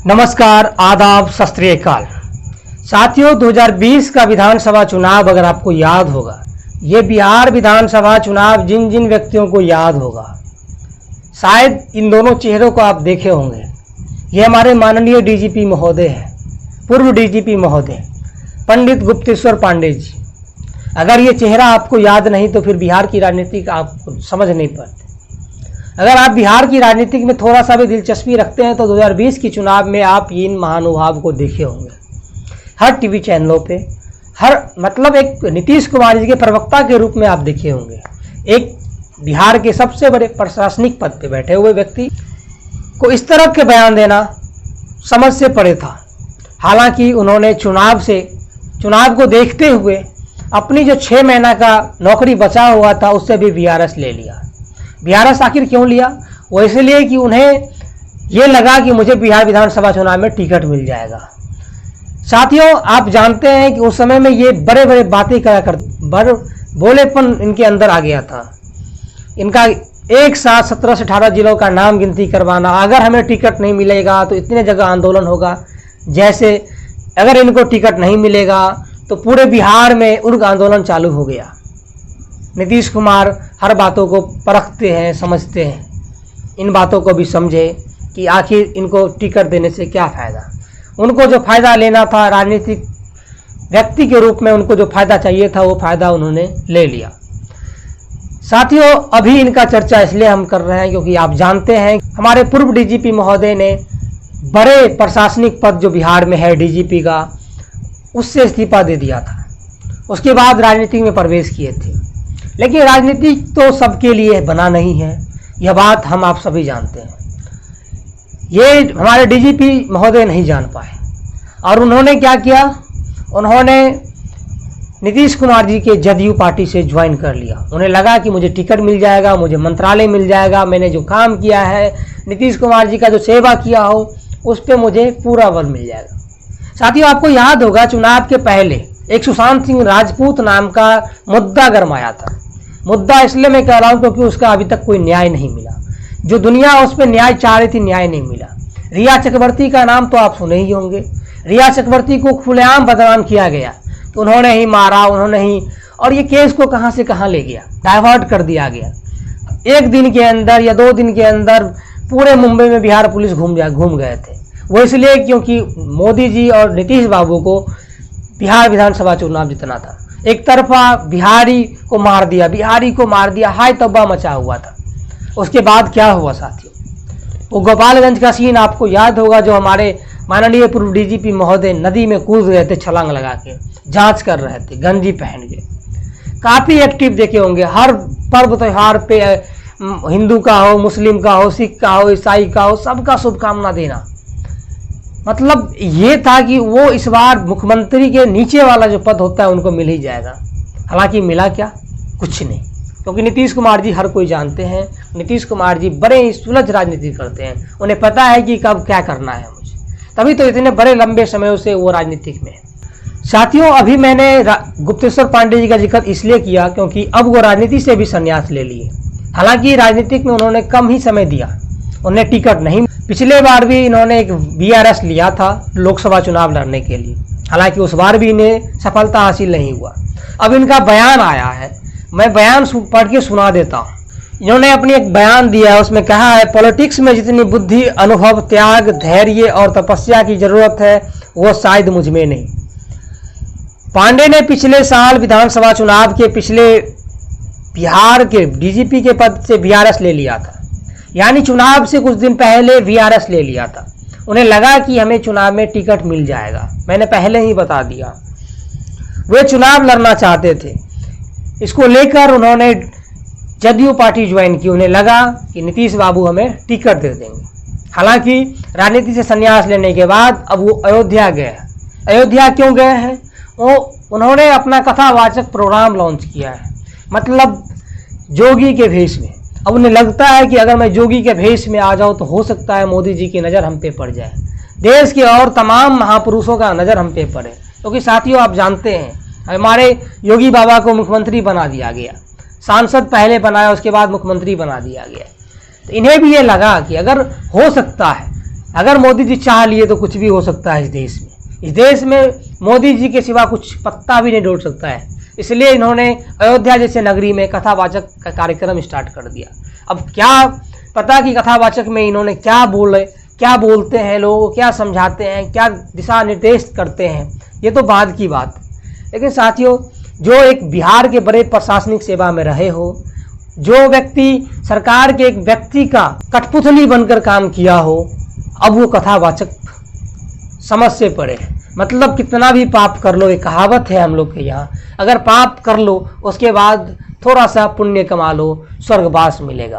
नमस्कार, आदाब, सत श्री अकाल। साथियों, 2020 का विधानसभा चुनाव अगर आपको याद होगा, ये बिहार विधानसभा चुनाव जिन जिन व्यक्तियों को याद होगा, शायद इन दोनों चेहरों को आप देखे होंगे। ये हमारे माननीय डीजीपी महोदय हैं, पूर्व डीजीपी महोदय पंडित गुप्तेश्वर पांडे जी। अगर ये चेहरा आपको याद नहीं तो फिर बिहार की राजनीति का आप समझ नहीं पाते। अगर आप बिहार की राजनीति में थोड़ा सा भी दिलचस्पी रखते हैं तो 2020 की चुनाव में आप इन महानुभाव को देखे होंगे हर टीवी चैनलों पे, मतलब एक नीतीश कुमार जी के प्रवक्ता के रूप में आप देखे होंगे। एक बिहार के सबसे बड़े प्रशासनिक पद पे बैठे हुए व्यक्ति को इस तरह के बयान देना समझ से परे था। हालांकि उन्होंने चुनाव को देखते हुए अपनी जो 6 महीना का नौकरी बचा हुआ था उससे भी वीआरएस ले लिया। वीआरएस आखिर क्यों लिया? वो इसलिए कि उन्हें ये लगा कि मुझे बिहार विधानसभा चुनाव में टिकट मिल जाएगा। साथियों, आप जानते हैं कि उस समय में ये बड़े बड़े बातें करा कर बोलेपन इनके अंदर आ गया था। इनका एक साथ 17 से 18 जिलों का नाम गिनती करवाना, अगर हमें टिकट नहीं मिलेगा तो इतने जगह आंदोलन होगा, जैसे अगर इनको टिकट नहीं मिलेगा तो पूरे बिहार में उनका आंदोलन चालू हो गया। नीतीश कुमार हर बातों को परखते हैं, समझते हैं। इन बातों को भी समझे कि आखिर इनको टिकट देने से क्या फ़ायदा। उनको जो फ़ायदा लेना था, राजनीतिक व्यक्ति के रूप में उनको जो फ़ायदा चाहिए था वो फ़ायदा उन्होंने ले लिया। साथियों, अभी इनका चर्चा इसलिए हम कर रहे हैं क्योंकि आप जानते हैं हमारे पूर्व डीजीपी महोदय ने बड़े प्रशासनिक पद जो बिहार में है डीजीपी का, उससे इस्तीफा दे दिया था। उसके बाद राजनीति में प्रवेश किए थे। लेकिन राजनीति तो सबके लिए बना नहीं है, यह बात हम आप सभी जानते हैं। ये हमारे डीजीपी महोदय नहीं जान पाए और उन्होंने क्या किया, उन्होंने नीतीश कुमार जी के जदयू पार्टी से ज्वाइन कर लिया। उन्हें लगा कि मुझे टिकट मिल जाएगा, मुझे मंत्रालय मिल जाएगा, मैंने जो काम किया है, नीतीश कुमार जी का जो सेवा किया हो, उस पर मुझे पूरा बल मिल जाएगा। साथियों, आपको याद होगा चुनाव के पहले एक सुशांत सिंह राजपूत नाम का मुद्दा गरमाया था। मुद्दा इसलिए मैं कह रहा हूं क्योंकि उसका अभी तक कोई न्याय नहीं मिला। जो दुनिया उस पर न्याय चाह रही थी, न्याय नहीं मिला। रिया चक्रवर्ती का नाम तो आप सुने ही होंगे। रिया चक्रवर्ती को खुलेआम बदनाम किया गया कि उन्होंने ही मारा, उन्होंने ही, और ये केस को कहां से कहां ले गया, डाइवर्ट कर दिया गया। एक दिन के अंदर या 2 दिन के अंदर पूरे मुंबई में बिहार पुलिस घूम गए थे। वो इसलिए क्योंकि मोदी जी और नीतीश बाबू को बिहार विधानसभा चुनाव जितना था। एक तरफा बिहारी को मार दिया, हाय तब्बा मचा हुआ था। उसके बाद क्या हुआ साथियों, वो गोपालगंज का सीन आपको याद होगा, जो हमारे माननीय पूर्व डीजीपी महोदय नदी में कूद गए थे छलांग लगा के, जांच कर रहे थे गंजी पहन के। काफ़ी एक्टिव देखे होंगे, हर पर्व त्योहार पे हिंदू का हो, मुस्लिम का हो, सिख का हो, ईसाई का हो, सबका शुभकामना देना। मतलब ये था कि वो इस बार मुख्यमंत्री के नीचे वाला जो पद होता है उनको मिल ही जाएगा। हालांकि मिला क्या? कुछ नहीं। क्योंकि नीतीश कुमार जी हर कोई जानते हैं, नीतीश कुमार जी बड़े ही सुलझ राजनीति करते हैं। उन्हें पता है कि कब क्या करना है मुझे, तभी तो इतने बड़े लंबे समयों से वो राजनीतिक में है। साथियों, अभी मैंने गुप्तेश्वर पांडे जी का जिक्र इसलिए किया क्योंकि अब वो राजनीति से भी संन्यास ले लिए। हालांकि राजनीतिक में उन्होंने कम ही समय दिया, उन्हें टिकट नहीं। पिछले बार भी इन्होंने एक वीआरएस लिया था लोकसभा चुनाव लड़ने के लिए, हालांकि उस बार भी इन्हें सफलता हासिल नहीं हुआ। अब इनका बयान आया है, मैं बयान पढ़ के सुना देता हूँ। इन्होंने अपनी एक बयान दिया है, उसमें कहा है, पॉलिटिक्स में जितनी बुद्धि, अनुभव, त्याग, धैर्य और तपस्या की जरूरत है वो शायद मुझ में नहीं। पांडे ने पिछले साल विधानसभा चुनाव के पिछले बिहार के डीजीपी के पद से वीआरएस ले लिया था, यानी चुनाव से कुछ दिन पहले वीआरएस ले लिया था। उन्हें लगा कि हमें चुनाव में टिकट मिल जाएगा, मैंने पहले ही बता दिया। वे चुनाव लड़ना चाहते थे, इसको लेकर उन्होंने जदयू पार्टी ज्वाइन की। उन्हें लगा कि नीतीश बाबू हमें टिकट दे देंगे। हालांकि राजनीति से संन्यास लेने के बाद अब वो अयोध्या गए हैं। अयोध्या क्यों गए हैं? उन्होंने अपना कथावाचक प्रोग्राम लॉन्च किया है, मतलब जोगी के भेष में। अब उन्हें लगता है कि अगर मैं जोगी के भेष में आ जाऊं तो हो सकता है मोदी जी की नज़र हम पे पड़ जाए, देश के और तमाम महापुरुषों का नज़र हम पे पड़े। क्योंकि साथियों, आप जानते हैं हमारे योगी बाबा को मुख्यमंत्री बना दिया गया, सांसद पहले बनाया, उसके बाद मुख्यमंत्री बना दिया गया। तो इन्हें भी ये लगा कि अगर हो सकता है अगर मोदी जी चाह लिए तो कुछ भी हो सकता है इस देश में। इस देश में मोदी जी के सिवा कुछ पत्ता भी नहीं डोल सकता है। इसलिए इन्होंने अयोध्या जैसे नगरी में कथावाचक का कार्यक्रम स्टार्ट कर दिया। अब क्या पता कि कथावाचक में इन्होंने क्या बोलते हैं, लोगों को क्या समझाते हैं, क्या दिशा निर्देश करते हैं, ये तो बाद की बात। लेकिन साथियों, जो एक बिहार के बड़े प्रशासनिक सेवा में रहे हो, जो व्यक्ति सरकार के एक व्यक्ति का कठपुतली बनकर काम किया हो, अब वो कथावाचक समझ से परे। मतलब कितना भी पाप कर लो, एक कहावत है हम लोग के यहाँ, अगर पाप कर लो उसके बाद थोड़ा सा पुण्य कमा लो, स्वर्गवास मिलेगा।